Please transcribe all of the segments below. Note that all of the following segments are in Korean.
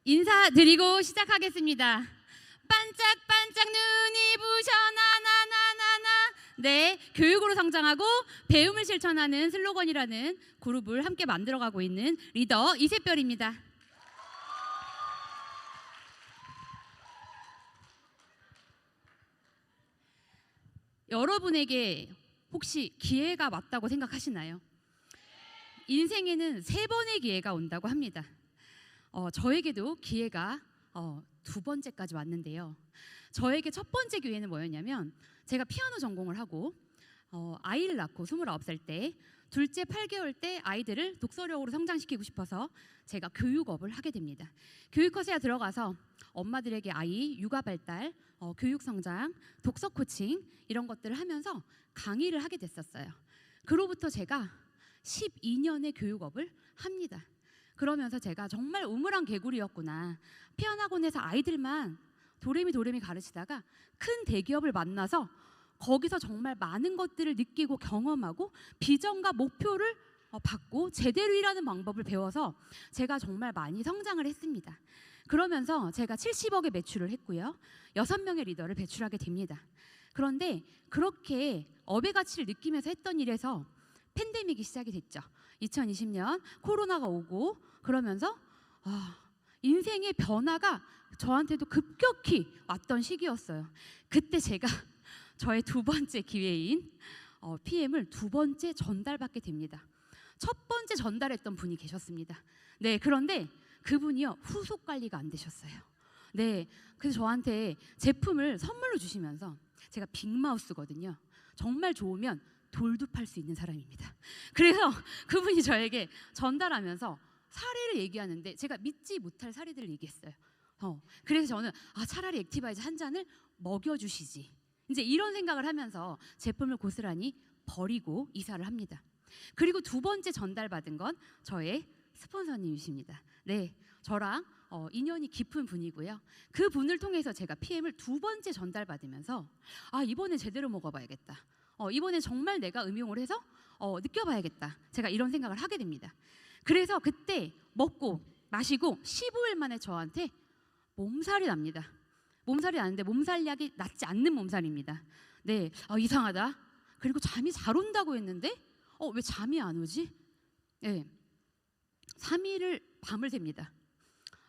인사드리고 시작하겠습니다. 반짝반짝 눈이 부셔 나나나나나. 네, 교육으로 성장하고 배움을 실천하는 슬로건이라는 그룹을 함께 만들어가고 있는 리더 이세별입니다. 여러분에게 혹시 기회가 왔다고 생각하시나요? 인생에는 3번의 기회가 온다고 합니다. 저에게도 기회가 2번째까지 왔는데요. 저에게 첫 번째 기회는 뭐였냐면, 제가 피아노 전공을 하고 아이를 낳고 29살 때, 둘째 8개월 때 아이들을 독서력으로 성장시키고 싶어서 제가 교육업을 하게 됩니다. 교육허세에 들어가서 엄마들에게 아이 육아 발달, 교육 성장, 독서 코칭 이런 것들을 하면서 강의를 하게 됐었어요. 그로부터 제가 12년의 교육업을 합니다. 그러면서 제가 정말 우물안 개구리였구나. 피아노 학원에서 아이들만 도레미 가르치다가 큰 대기업을 만나서 거기서 정말 많은 것들을 느끼고 경험하고 비전과 목표를 받고 제대로 일하는 방법을 배워서 제가 정말 많이 성장을 했습니다. 그러면서 제가 70억의 매출을 했고요. 6명의 리더를 배출하게 됩니다. 그런데 그렇게 업의 가치를 느끼면서 했던 일에서 팬데믹이 시작이 됐죠. 2020년 코로나가 오고 그러면서 인생의 변화가 저한테도 급격히 왔던 시기였어요. 그때 제가 저의 2번째 기회인 PM을 2번째 전달받게 됩니다. 첫 번째 전달했던 분이 계셨습니다. 네, 그런데 그분이요, 후속 관리가 안 되셨어요. 네, 그래서 저한테 제품을 선물로 주시면서, 제가 빅마우스거든요. 정말 좋으면 돌도 팔 수 있는 사람입니다. 그래서 그분이 저에게 전달하면서 사례를 얘기하는데 제가 믿지 못할 사례들을 얘기했어요. 그래서 저는 차라리 액티바이저 한 잔을 먹여주시지, 이제 이런 생각을 하면서 제품을 고스란히 버리고 이사를 합니다. 그리고 2번째 전달받은 건 저의 스폰서님이십니다. 네, 저랑 인연이 깊은 분이고요. 그 분을 통해서 제가 PM을 2번째 전달받으면서 이번에 제대로 먹어봐야겠다. 이번에 정말 내가 음용을 해서 느껴봐야겠다. 제가 이런 생각을 하게 됩니다. 그래서 그때 먹고 마시고 15일 만에 저한테 몸살이 납니다. 몸살이 나는데 몸살약이 낫지 않는 몸살입니다. 네, 이상하다. 그리고 잠이 잘 온다고 했는데 왜 잠이 안 오지? 네, 3일을 밤을 샙니다.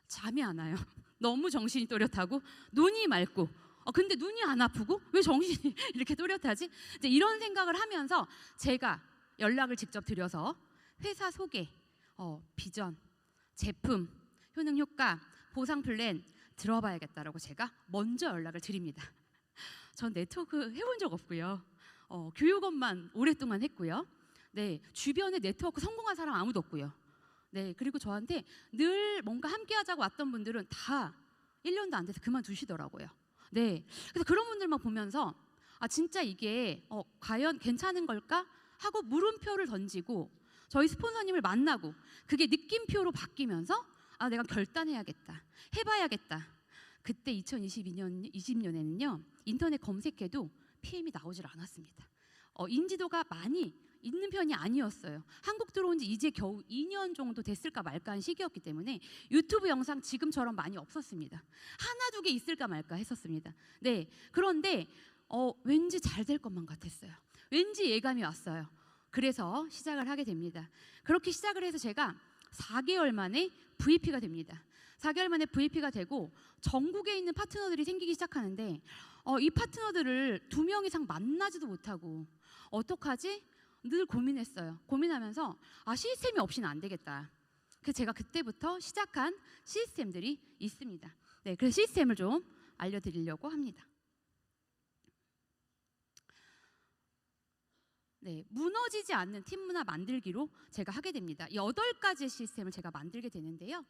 잠이 안 와요. 너무 정신이 또렷하고 눈이 맑고 근데 눈이 안 아프고 왜 정신이 이렇게 또렷하지? 이제 이런 생각을 하면서 제가 연락을 직접 드려서 회사 소개, 비전, 제품, 효능 효과, 보상 플랜 들어봐야겠다라고 제가 먼저 연락을 드립니다. 전 네트워크 해본 적 없고요. 교육업만 오랫동안 했고요. 네, 주변에 네트워크 성공한 사람 아무도 없고요. 네, 그리고 저한테 늘 뭔가 함께 하자고 왔던 분들은 다 1년도 안 돼서 그만두시더라고요. 네, 그래서 그런 분들만 보면서 진짜 이게 과연 괜찮은 걸까 하고 물음표를 던지고 저희 스폰서님을 만나고 그게 느낌표로 바뀌면서 내가 결단해야겠다, 해봐야겠다. 그때 2020년에는요 인터넷 검색해도 PM이 나오질 않았습니다. 인지도가 많이 있는 편이 아니었어요. 한국 들어온 지 이제 겨우 2년 정도 됐을까 말까 한 시기였기 때문에 유튜브 영상 지금처럼 많이 없었습니다. 하나 두 개 있을까 말까 했었습니다. 네, 그런데 왠지 잘 될 것만 같았어요. 왠지 예감이 왔어요. 그래서 시작을 하게 됩니다. 그렇게 시작을 해서 제가 4개월 만에 VP가 됩니다. 4개월 만에 VP가 되고 전국에 있는 파트너들이 생기기 시작하는데 이 파트너들을 2명 이상 만나지도 못하고 어떡하지? 늘 고민했어요. 고민하면서 시스템이 없이는 안 되겠다. 그래서 제가 그때부터 시작한 시스템들이 있습니다. 네, 그래서 시스템을 좀 알려드리려고 합니다. 네, 무너지지 않는 팀 문화 만들기로 제가 하게 됩니다. 8가지의 시스템을 제가 만들게 되는데요.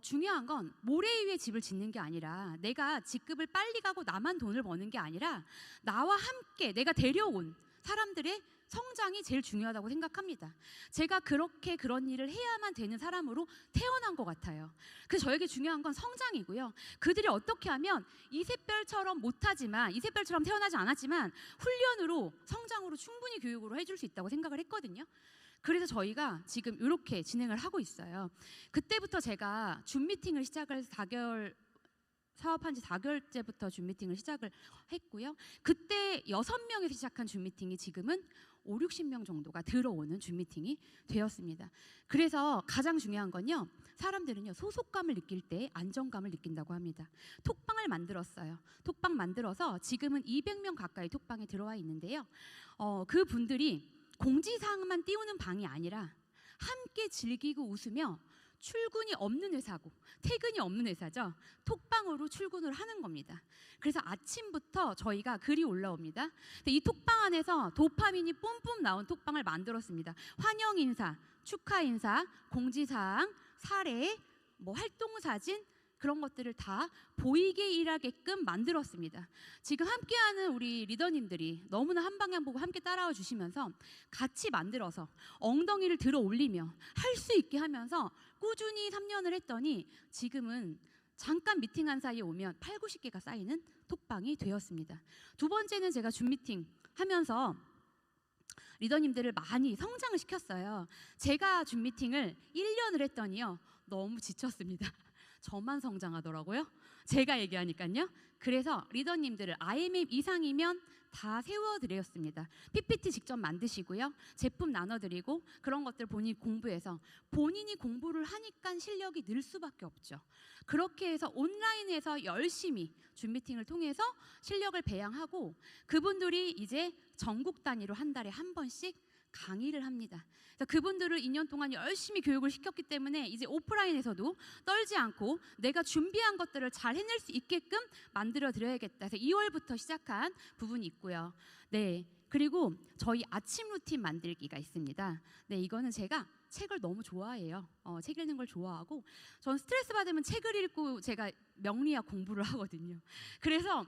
중요한 건 모래 위에 집을 짓는 게 아니라, 내가 직급을 빨리 가고 나만 돈을 버는 게 아니라 나와 함께 내가 데려온 사람들의 성장이 제일 중요하다고 생각합니다. 제가 그런 일을 해야만 되는 사람으로 태어난 것 같아요. 그래서 저에게 중요한 건 성장이고요. 그들이 어떻게 하면 이세별처럼 못하지만, 이세별처럼 태어나지 않았지만 훈련으로, 성장으로 충분히 교육으로 해줄 수 있다고 생각을 했거든요. 그래서 저희가 지금 이렇게 진행을 하고 있어요. 그때부터 제가 줌 미팅을 시작을 해서 사업한 지 4개월째부터 줌 미팅을 시작을 했고요. 그때 6명에서 시작한 줌 미팅이 지금은 5, 60명 정도가 들어오는 줌 미팅이 되었습니다. 그래서 가장 중요한 건요. 사람들은요. 소속감을 느낄 때 안정감을 느낀다고 합니다. 톡방을 만들었어요. 톡방 만들어서 지금은 200명 가까이 톡방에 들어와 있는데요. 그분들이 공지사항만 띄우는 방이 아니라 함께 즐기고 웃으며 출근이 없는 회사고 퇴근이 없는 회사죠. 톡방으로 출근을 하는 겁니다. 그래서 아침부터 저희가 글이 올라옵니다. 이 톡방 안에서 도파민이 뿜뿜 나온 톡방을 만들었습니다. 환영 인사, 축하 인사, 공지사항, 사례, 활동 사진 그런 것들을 다 보이게 일하게끔 만들었습니다. 지금 함께하는 우리 리더님들이 너무나 한 방향 보고 함께 따라와 주시면서 같이 만들어서 엉덩이를 들어 올리며 할 수 있게 하면서 꾸준히 3년을 했더니 지금은 잠깐 미팅한 사이에 오면 8, 90개가 쌓이는 톡방이 되었습니다. 두 번째는 제가 줌 미팅 하면서 리더님들을 많이 성장을 시켰어요. 제가 줌 미팅을 1년을 했더니요. 너무 지쳤습니다. 저만 성장하더라고요. 제가 얘기하니까요. 그래서 리더님들을 IMM 이상이면 다 세워드렸습니다. PPT 직접 만드시고요. 제품 나눠드리고 그런 것들 본인이 공부해서 본인이 공부를 하니까 실력이 늘 수밖에 없죠. 그렇게 해서 온라인에서 열심히 줌 미팅을 통해서 실력을 배양하고 그분들이 이제 전국 단위로 한 달에 한 번씩 강의를 합니다. 그래서 그분들을 2년 동안 열심히 교육을 시켰기 때문에 이제 오프라인에서도 떨지 않고 내가 준비한 것들을 잘 해낼 수 있게끔 만들어 드려야겠다. 그래서 2월부터 시작한 부분이 있고요. 네, 그리고 저희 아침 루틴 만들기가 있습니다. 네, 이거는 제가 책을 너무 좋아해요. 책 읽는 걸 좋아하고 전 스트레스 받으면 책을 읽고 제가 명리학 공부를 하거든요. 그래서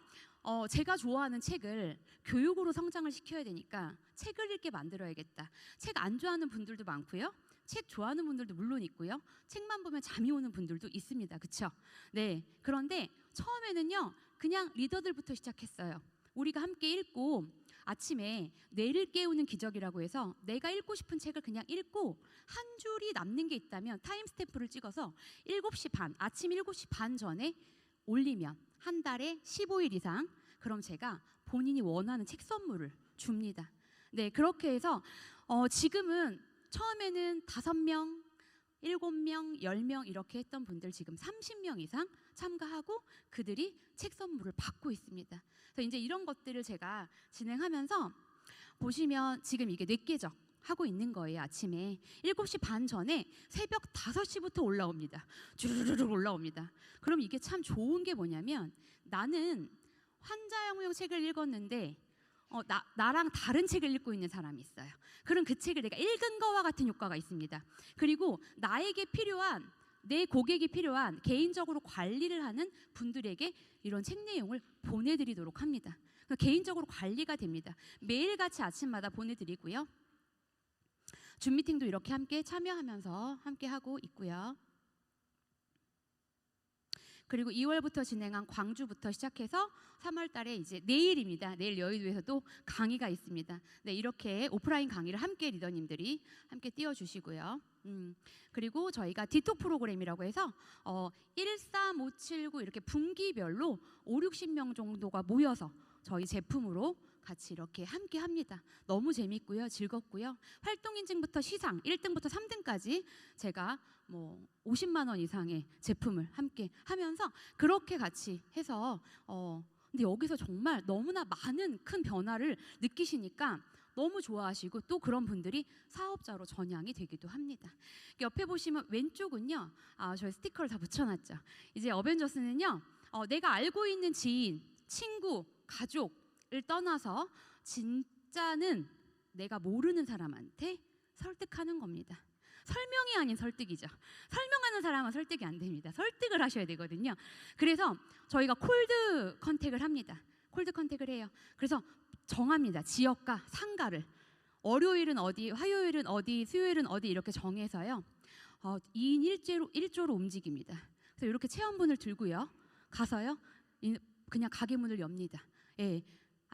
제가 좋아하는 책을 교육으로 성장을 시켜야 되니까 책을 읽게 만들어야겠다. 책 안 좋아하는 분들도 많고요. 책 좋아하는 분들도 물론 있고요. 책만 보면 잠이 오는 분들도 있습니다. 그렇죠? 네. 그런데 처음에는요. 그냥 리더들부터 시작했어요. 우리가 함께 읽고 아침에 뇌를 깨우는 기적이라고 해서 내가 읽고 싶은 책을 그냥 읽고 한 줄이 남는 게 있다면 타임 스탬프를 찍어서 7시 반, 아침 7시 반 전에 올리면 한 달에 15일 이상 그럼 제가 본인이 원하는 책 선물을 줍니다. 네, 그렇게 해서 지금은 처음에는 5명, 7명, 10명 이렇게 했던 분들 지금 30명 이상 참가하고 그들이 책 선물을 받고 있습니다. 그래서 이제 이런 것들을 제가 진행하면서 보시면 지금 이게 뇌깨적 하고 있는 거예요. 아침에 7시 반 전에 새벽 5시부터 올라옵니다. 주르르르 올라옵니다. 그럼 이게 참 좋은 게 뭐냐면 나는 환자영역 책을 읽었는데 나랑 다른 책을 읽고 있는 사람이 있어요. 그럼 그 책을 내가 읽은 거와 같은 효과가 있습니다. 그리고 나에게 필요한 내 고객이 필요한 개인적으로 관리를 하는 분들에게 이런 책 내용을 보내드리도록 합니다. 그러니까 개인적으로 관리가 됩니다. 매일같이 아침마다 보내드리고요. 줌 미팅도 이렇게 함께 참여하면서 함께 하고 있고요. 그리고 2월부터 진행한 광주부터 시작해서 3월 달에 이제 내일입니다. 내일 여의도에서도 강의가 있습니다. 네, 이렇게 오프라인 강의를 함께 리더님들이 함께 띄워주시고요. 그리고 저희가 디톡 프로그램이라고 해서 1, 3, 5, 7, 9 이렇게 분기별로 5, 60명 정도가 모여서 저희 제품으로 같이 이렇게 함께 합니다. 너무 재밌고요. 즐겁고요. 활동 인증부터 시상 1등부터 3등까지 제가 50만 원 이상의 제품을 함께 하면서 그렇게 같이 해서 근데 여기서 정말 너무나 많은 큰 변화를 느끼시니까 너무 좋아하시고 또 그런 분들이 사업자로 전향이 되기도 합니다. 옆에 보시면 왼쪽은요. 저희 스티커를 다 붙여놨죠. 이제 어벤져스는요. 내가 알고 있는 지인, 친구, 가족을 떠나서 진짜는 내가 모르는 사람한테 설득하는 겁니다. 설명이 아닌 설득이죠. 설명하는 사람은 설득이 안 됩니다. 설득을 하셔야 되거든요. 그래서 저희가 콜드 컨택을 합니다. 콜드 컨택을 해요. 그래서 정합니다. 지역과 상가를. 월요일은 어디, 화요일은 어디, 수요일은 어디 이렇게 정해서요. 2인 1조로 움직입니다. 그래서 이렇게 체험분을 들고요. 가서요. 그냥 가게 문을 엽니다. 예.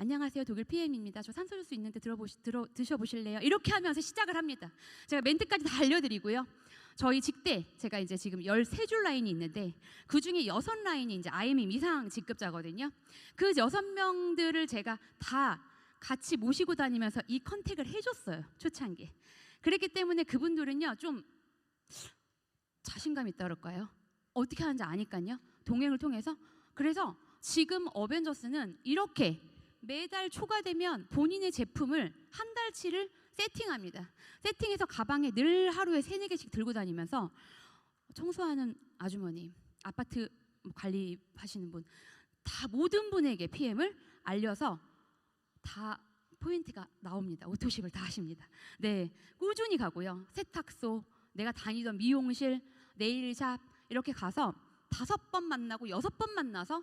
안녕하세요, 독일 PM입니다. 저 산소주스 있는데 드셔보실래요? 이렇게 하면서 시작을 합니다. 제가 멘트까지 다 알려드리고요. 저희 직대 제가 이제 지금 13줄 라인이 있는데 그 중에 6라인이 이제 IMM 이상 직급자거든요. 그 6명들을 제가 다 같이 모시고 다니면서 이 컨택을 해줬어요. 초창기에. 그랬기 때문에 그분들은요 좀 자신감이 있다 그럴까요? 어떻게 하는지 아니까요. 동행을 통해서. 그래서 지금 어벤져스는 이렇게 매달 초가 되면 본인의 제품을 한 달치를 세팅합니다. 세팅해서 가방에 늘 하루에 3-4개씩 들고 다니면서 청소하는 아주머니, 아파트 관리하시는 분, 다 모든 분에게 PM을 알려서 다 포인트가 나옵니다. 오토십을 다 하십니다. 네, 꾸준히 가고요. 세탁소, 내가 다니던 미용실, 네일샵 이렇게 가서 5번 만나고 6번 만나서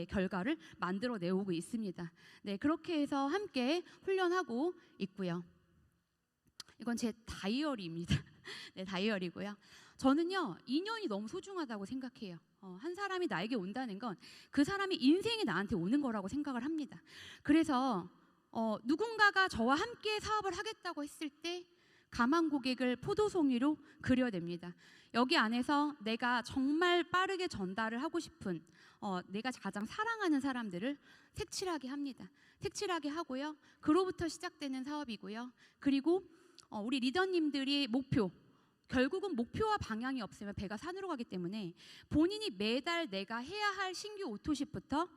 결과를 만들어 내오고 있습니다. 네, 그렇게 해서 함께 훈련하고 있고요. 이건 제 다이어리입니다. 네, 다이어리고요. 저는요 인연이 너무 소중하다고 생각해요. 한 사람이 나에게 온다는 건 그 사람의 인생이 나한테 오는 거라고 생각을 합니다. 그래서 누군가가 저와 함께 사업을 하겠다고 했을 때 가망 고객을 포도송이로 그려냅니다. 여기 안에서 내가 정말 빠르게 전달을 하고 싶은 내가 가장 사랑하는 사람들을 색칠하게 합니다. 색칠하게 하고요. 그로부터 시작되는 사업이고요. 그리고 우리 리더님들이 목표, 결국은 목표와 방향이 없으면 배가 산으로 가기 때문에 본인이 매달 내가 해야 할 신규 오토십부터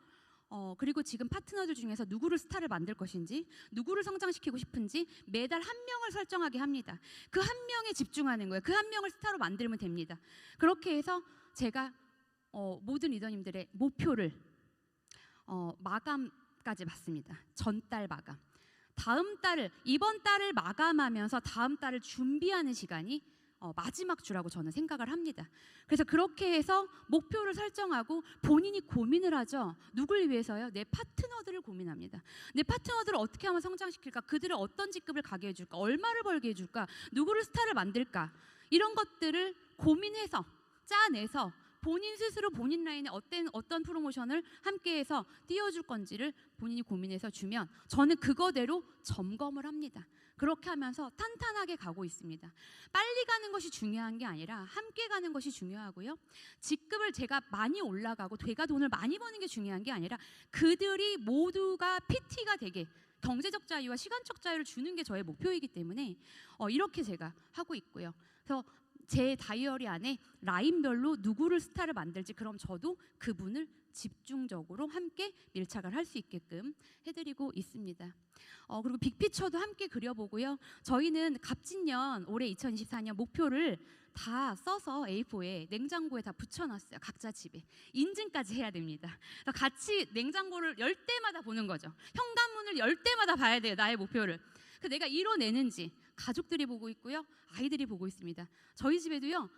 그리고 지금 파트너들 중에서 누구를 스타를 만들 것인지, 누구를 성장시키고 싶은지 매달 한 명을 설정하게 합니다. 그 한 명에 집중하는 거예요. 그 한 명을 스타로 만들면 됩니다. 그렇게 해서 제가 모든 리더님들의 목표를 마감까지 받습니다. 전달 마감. 이번 달을 마감하면서 다음 달을 준비하는 시간이 마지막 주라고 저는 생각을 합니다. 그래서 그렇게 해서 목표를 설정하고 본인이 고민을 하죠. 누굴 위해서요? 내 파트너들을 고민합니다. 내 파트너들을 어떻게 하면 성장시킬까? 그들을 어떤 직급을 가게 해줄까? 얼마를 벌게 해줄까? 누구를 스타를 만들까? 이런 것들을 고민해서 짜내서 본인 스스로 본인 라인에 어떤 프로모션을 함께해서 띄워줄 건지를 본인이 고민해서 주면 저는 그거대로 점검을 합니다. 그렇게 하면서 탄탄하게 가고 있습니다. 빨리 가는 것이 중요한 게 아니라 함께 가는 것이 중요하고요. 직급을 제가 많이 올라가고 제가 돈을 많이 버는 게 중요한 게 아니라 그들이 모두가 PT가 되게 경제적 자유와 시간적 자유를 주는 게 저의 목표이기 때문에 이렇게 제가 하고 있고요. 그래서 제 다이어리 안에 라인별로 누구를 스타를 만들지 그럼 저도 그분을 집중적으로 함께 밀착을 할 수 있게끔 해드리고 있습니다. 그리고 빅피처도 함께 그려보고요. 저희는 갑진년 올해 2024년 목표를 다 써서 A4에 냉장고에 다 붙여놨어요. 각자 집에 인증까지 해야 됩니다. 그래서 같이 냉장고를 열 때마다 보는 거죠. 현관문을 열 때마다 봐야 돼요. 나의 목표를. 그래서 내가 이뤄내는지 가족들이 보고 있고요. 아이들이 보고 있습니다. 저희 집에도요.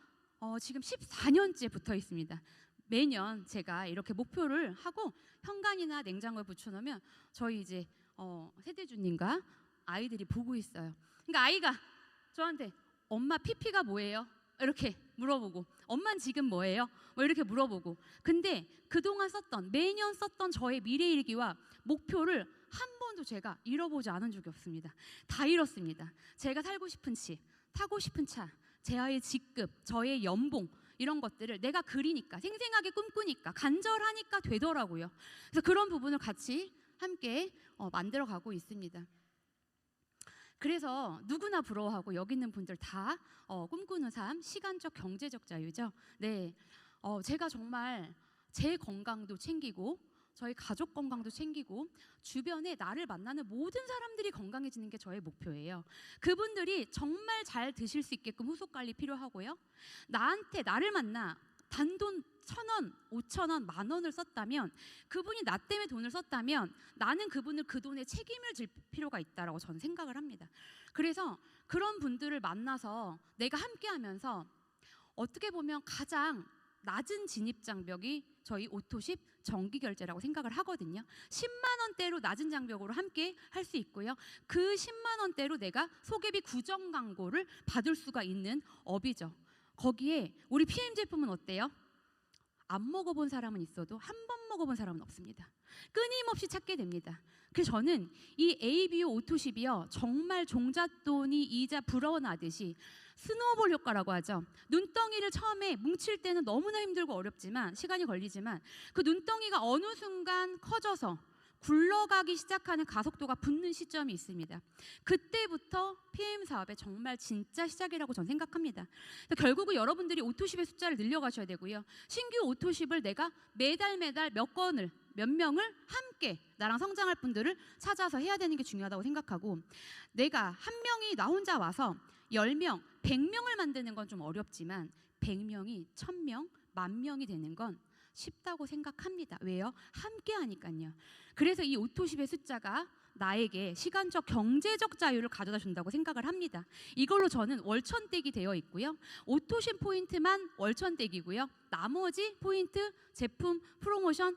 지금 14년째 붙어 있습니다. 매년 제가 이렇게 목표를 하고 현관이나 냉장고에 붙여놓으면 저희 이제 세대주님과 아이들이 보고 있어요. 그러니까 아이가 저한테 엄마 PP가 뭐예요? 이렇게 물어보고 엄마는 지금 뭐예요? 뭐 이렇게 물어보고 근데 그동안 매년 썼던 저의 미래일기와 목표를 한 번도 제가 잃어보지 않은 적이 없습니다. 다 잃었습니다. 제가 살고 싶은 집, 타고 싶은 차, 제 아이의 직급, 저의 연봉 이런 것들을 내가 그리니까 생생하게 꿈꾸니까 간절하니까 되더라고요. 그래서 그런 부분을 같이 함께 만들어가고 있습니다. 그래서 누구나 부러워하고 여기 있는 분들 다 꿈꾸는 삶, 시간적 경제적 자유죠. 네, 제가 정말 제 건강도 챙기고 저희 가족 건강도 챙기고 주변에 나를 만나는 모든 사람들이 건강해지는 게 저의 목표예요. 그분들이 정말 잘 드실 수 있게끔 후속 관리 필요하고요. 나를 만나 단돈 1,000원, 5,000원, 10,000원을 썼다면 그분이 나 때문에 돈을 썼다면 나는 그분을 그 돈에 책임을 질 필요가 있다라고 저는 생각을 합니다. 그래서 그런 분들을 만나서 내가 함께하면서 어떻게 보면 가장 낮은 진입 장벽이 저희 오토십 정기 결제라고 생각을 하거든요. 10만 원대로 낮은 장벽으로 함께 할 수 있고요. 그 10만 원대로 내가 소개비 구정 광고를 받을 수가 있는 업이죠. 거기에 우리 PM 제품은 어때요? 안 먹어본 사람은 있어도 한 번 먹어본 사람은 없습니다. 끊임없이 찾게 됩니다. 그래서 저는 이 ABO 오토십이요, 정말 종잣돈이 이자 불어나듯이 스노우볼 효과라고 하죠. 눈덩이를 처음에 뭉칠 때는 너무나 힘들고 어렵지만, 시간이 걸리지만, 그 눈덩이가 어느 순간 커져서 굴러가기 시작하는 가속도가 붙는 시점이 있습니다. 그때부터 PM 사업의 정말 진짜 시작이라고 저는 생각합니다. 결국은 여러분들이 오토십의 숫자를 늘려가셔야 되고요. 신규 오토십을 내가 매달 몇 건을, 몇 명을 함께 나랑 성장할 분들을 찾아서 해야 되는 게 중요하다고 생각하고, 내가 한 명이 나 혼자 와서 10명, 100명을 만드는 건 좀 어렵지만 100명이 1000명, 10,000명이 되는 건 쉽다고 생각합니다. 왜요? 함께 하니까요. 그래서 이 오토십의 숫자가 나에게 시간적, 경제적 자유를 가져다 준다고 생각을 합니다. 이걸로 저는 월천댁이 되어 있고요. 오토십 포인트만 월천댁이고요. 나머지 포인트, 제품, 프로모션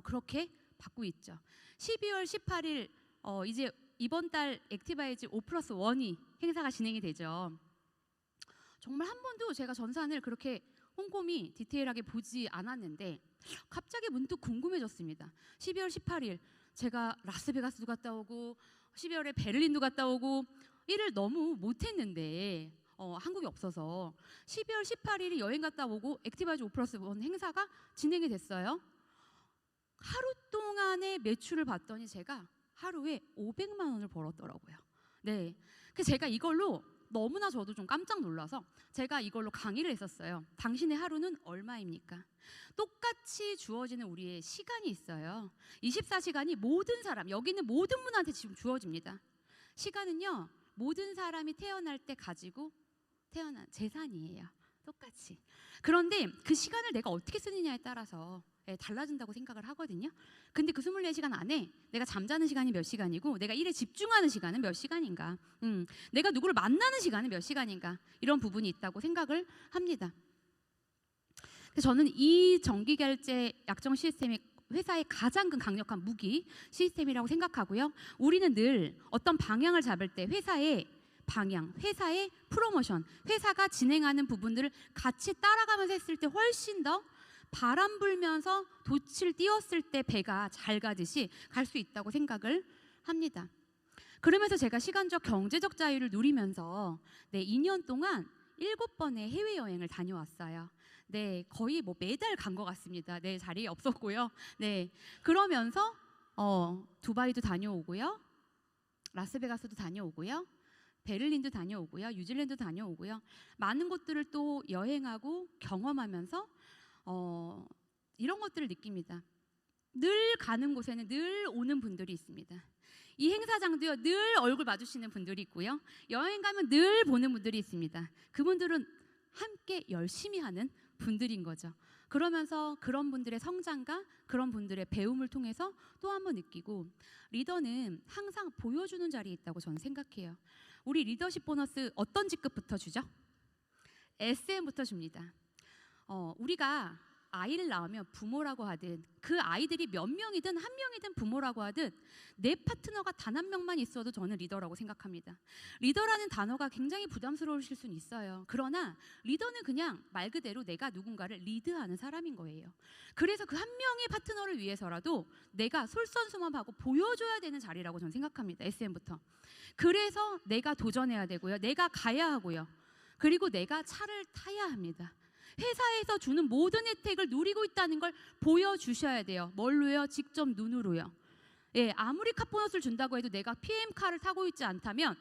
그렇게 받고 있죠. 12월 18일 이제 이번 달 액티바이즈 5+1이 행사가 진행이 되죠. 정말 한 번도 제가 전산을 그렇게 꼼꼼히 디테일하게 보지 않았는데 갑자기 문득 궁금해졌습니다. 12월 18일 제가 라스베가스도 갔다 오고 12월에 베를린도 갔다 오고 일을 너무 못했는데 한국에 없어서 12월 18일이 여행 갔다 오고 액티바이즈 5+1 행사가 진행이 됐어요. 하루 동안의 매출을 봤더니 제가 하루에 500만 원을 벌었더라고요. 네, 그래서 제가 이걸로 너무나 저도 좀 깜짝 놀라서 제가 이걸로 강의를 했었어요. 당신의 하루는 얼마입니까? 똑같이 주어지는 우리의 시간이 있어요. 24시간이 모든 사람, 여기 있는 모든 분한테 지금 주어집니다. 시간은요, 모든 사람이 태어날 때 가지고 태어난 재산이에요. 똑같이. 그런데 그 시간을 내가 어떻게 쓰느냐에 따라서 달라진다고 생각을 하거든요. 근데 그 24시간 안에 내가 잠자는 시간이 몇 시간이고 내가 일에 집중하는 시간은 몇 시간인가, 내가 누구를 만나는 시간은 몇 시간인가, 이런 부분이 있다고 생각을 합니다. 그래서 저는 이 정기결제 약정 시스템이 회사의 가장 큰 강력한 무기 시스템이라고 생각하고요. 우리는 늘 어떤 방향을 잡을 때 회사의 방향, 회사의 프로모션, 회사가 진행하는 부분들을 같이 따라가면서 했을 때 훨씬 더 바람 불면서 돛을 띄웠을 때 배가 잘 가듯이 갈 수 있다고 생각을 합니다. 그러면서 제가 시간적, 경제적 자유를 누리면서 2년 동안 7번의 해외여행을 다녀왔어요. 네, 거의 매달 간 것 같습니다. 네, 자리에 없었고요. 네, 그러면서 두바이도 다녀오고요, 라스베가스도 다녀오고요, 베를린도 다녀오고요, 뉴질랜드 다녀오고요, 많은 곳들을 또 여행하고 경험하면서 이런 것들을 느낍니다. 늘 가는 곳에는 늘 오는 분들이 있습니다. 이 행사장도요, 늘 얼굴 마주치는 분들이 있고요, 여행 가면 늘 보는 분들이 있습니다. 그분들은 함께 열심히 하는 분들인 거죠. 그러면서 그런 분들의 성장과 그런 분들의 배움을 통해서 또 한 번 느끼고, 리더는 항상 보여주는 자리에 있다고 저는 생각해요. 우리 리더십 보너스 어떤 직급부터 주죠? SM부터 줍니다. 우리가 아이를 낳으면 부모라고 하듯, 그 아이들이 몇 명이든 한 명이든 부모라고 하듯, 내 파트너가 단 한 명만 있어도 저는 리더라고 생각합니다. 리더라는 단어가 굉장히 부담스러우실 수는 있어요. 그러나 리더는 그냥 말 그대로 내가 누군가를 리드하는 사람인 거예요. 그래서 그 한 명의 파트너를 위해서라도 내가 솔선수범하고 보여줘야 되는 자리라고 저는 생각합니다. SM부터. 그래서 내가 도전해야 되고요, 내가 가야 하고요, 그리고 내가 차를 타야 합니다. 회사에서 주는 모든 혜택을 누리고 있다는 걸 보여주셔야 돼요. 뭘로요? 직접 눈으로요. 예, 아무리 카보너스를 준다고 해도 내가 PM카를 타고 있지 않다면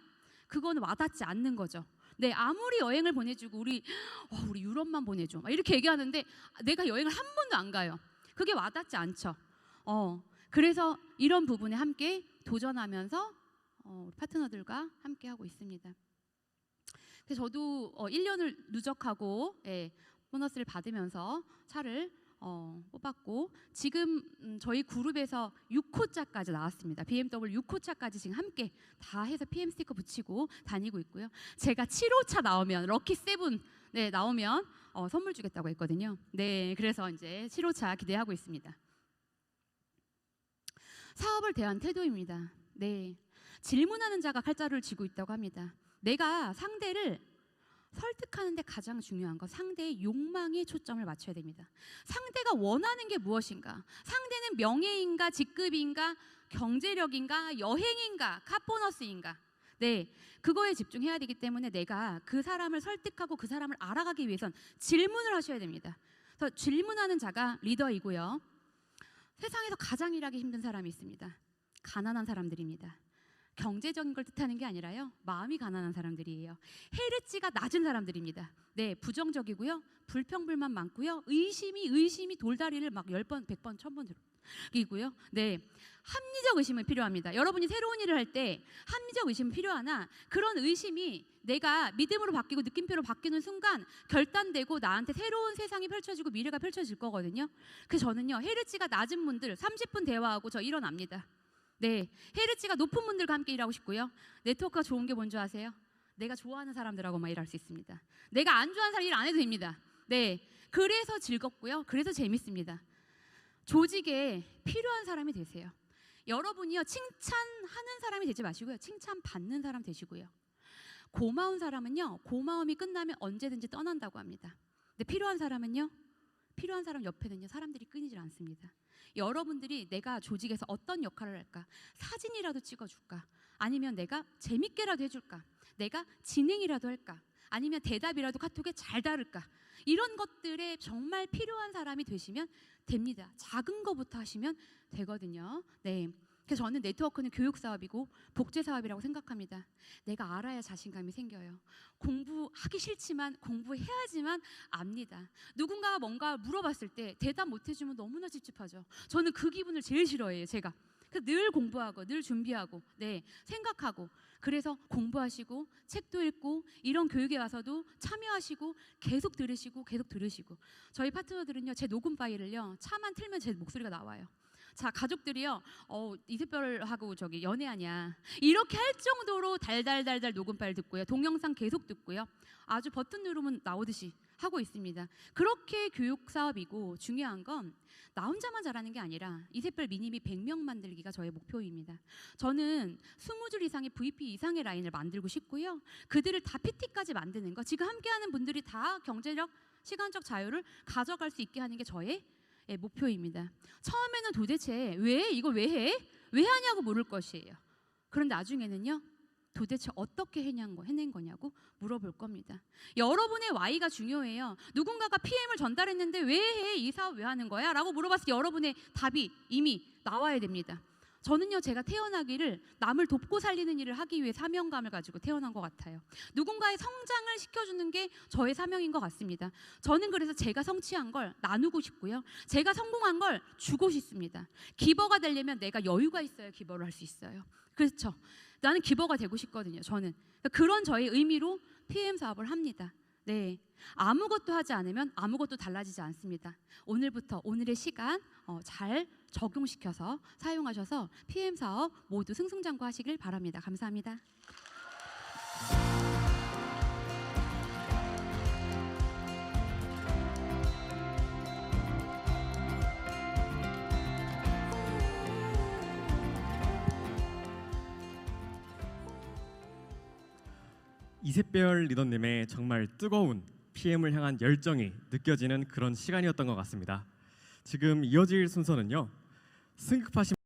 그거는 와닿지 않는 거죠. 네, 아무리 여행을 보내주고 우리 유럽만 보내줘 이렇게 얘기하는데 내가 여행을 한 번도 안 가요. 그게 와닿지 않죠. 그래서 이런 부분에 함께 도전하면서 파트너들과 함께 하고 있습니다. 그래서 저도 1년을 누적하고 보너스를 받으면서 차를 뽑았고, 지금 저희 그룹에서 6호차까지 나왔습니다. BMW 6호차까지 지금 함께 다 해서 PM 스티커 붙이고 다니고 있고요. 제가 7호차 나오면, 럭키 세븐 나오면 선물 주겠다고 했거든요. 네, 그래서 이제 7호차 기대하고 있습니다. 사업을 대한 태도입니다. 네, 질문하는 자가 칼자루를 쥐고 있다고 합니다. 내가 상대를 설득하는데 가장 중요한 건 상대의 욕망에 초점을 맞춰야 됩니다. 상대가 원하는 게 무엇인가? 상대는 명예인가, 직급인가, 경제력인가, 여행인가, 카보너스인가? 네, 그거에 집중해야 되기 때문에 내가 그 사람을 설득하고 그 사람을 알아가기 위해선 질문을 하셔야 됩니다. 그래서 질문하는 자가 리더이고요. 세상에서 가장 일하기 힘든 사람이 있습니다. 가난한 사람들입니다. 경제적인 걸 뜻하는 게 아니라요, 마음이 가난한 사람들이에요. 헤르츠가 낮은 사람들입니다. 네, 부정적이고요, 불평불만 많고요, 의심이 돌다리를 막 10번, 100번, 1000번 들이고요. 네, 합리적 의심이 필요합니다. 여러분이 새로운 일을 할 때 합리적 의심이 필요하나 그런 의심이 내가 믿음으로 바뀌고 느낌표로 바뀌는 순간 결단되고 나한테 새로운 세상이 펼쳐지고 미래가 펼쳐질 거거든요. 그래서 저는요, 헤르츠가 낮은 분들 30분 대화하고 저 일어납니다. 네, 헤르츠가 높은 분들과 함께 일하고 싶고요. 네트워크가 좋은 게 뭔지 아세요? 내가 좋아하는 사람들하고만 일할 수 있습니다. 내가 안 좋아하는 사람 일 안 해도 됩니다. 네, 그래서 즐겁고요, 그래서 재밌습니다. 조직에 필요한 사람이 되세요. 여러분이요, 칭찬하는 사람이 되지 마시고요, 칭찬받는 사람 되시고요. 고마운 사람은요, 고마움이 끝나면 언제든지 떠난다고 합니다. 근데 필요한 사람은요, 필요한 사람 옆에는요, 사람들이 끊이질 않습니다. 여러분들이 내가 조직에서 어떤 역할을 할까? 사진이라도 찍어줄까? 아니면 내가 재밌게라도 해줄까? 내가 진행이라도 할까? 아니면 대답이라도 카톡에 잘 다룰까? 이런 것들에 정말 필요한 사람이 되시면 됩니다. 작은 거부터 하시면 되거든요. 네. 그래서 저는 네트워크는 교육 사업이고 복제 사업이라고 생각합니다. 내가 알아야 자신감이 생겨요. 공부하기 싫지만 공부해야지만 압니다. 누군가가 뭔가 물어봤을 때 대답 못 해주면 너무나 찝찝하죠. 저는 그 기분을 제일 싫어해요, 제가. 그래서 늘 공부하고 늘 준비하고 네, 생각하고, 그래서 공부하시고 책도 읽고 이런 교육에 와서도 참여하시고 계속 들으시고 저희 파트너들은요, 제 녹음 파일을요, 차만 틀면 제 목소리가 나와요. 자, 가족들이요, 이세별하고 저기 연애하냐 이렇게 할 정도로 달달달달 녹음 파일 듣고요, 동영상 계속 듣고요, 아주 버튼 누르면 나오듯이 하고 있습니다. 그렇게 교육 사업이고, 중요한 건 나 혼자만 잘하는 게 아니라 이세별 미니미 100명 만들기가 저의 목표입니다. 저는 20줄 이상의 VP 이상의 라인을 만들고 싶고요, 그들을 다 PT까지 만드는 거, 지금 함께하는 분들이 다 경제력, 시간적 자유를 가져갈 수 있게 하는 게 저의 목표입니다. 처음에는 도대체 이걸 왜 해? 왜 하냐고 물을 것이에요. 그런데 나중에는요, 도대체 어떻게 해낸 거냐고 물어볼 겁니다. 여러분의 Y가 중요해요. 누군가가 PM을 전달했는데 왜 해? 이 사업 왜 하는 거야? 라고 물어봤을 때 여러분의 답이 이미 나와야 됩니다. 저는요, 제가 태어나기를 남을 돕고 살리는 일을 하기 위해 사명감을 가지고 태어난 것 같아요. 누군가의 성장을 시켜주는 게 저의 사명인 것 같습니다. 저는 그래서 제가 성취한 걸 나누고 싶고요, 제가 성공한 걸 주고 싶습니다. 기버가 되려면 내가 여유가 있어야 기버를 할 수 있어요. 그렇죠? 나는 기버가 되고 싶거든요. 저는 그런 저의 의미로 PM 사업을 합니다. 네, 아무것도 하지 않으면 아무것도 달라지지 않습니다. 오늘부터 오늘의 시간 잘 적용시켜서 사용하셔서 PM 사업 모두 승승장구하시길 바랍니다. 감사합니다. 이세별 리더님의 정말 뜨거운 PM을 향한 열정이 느껴지는 그런 시간이었던 것 같습니다. 지금 이어질 순서는요, 승급하신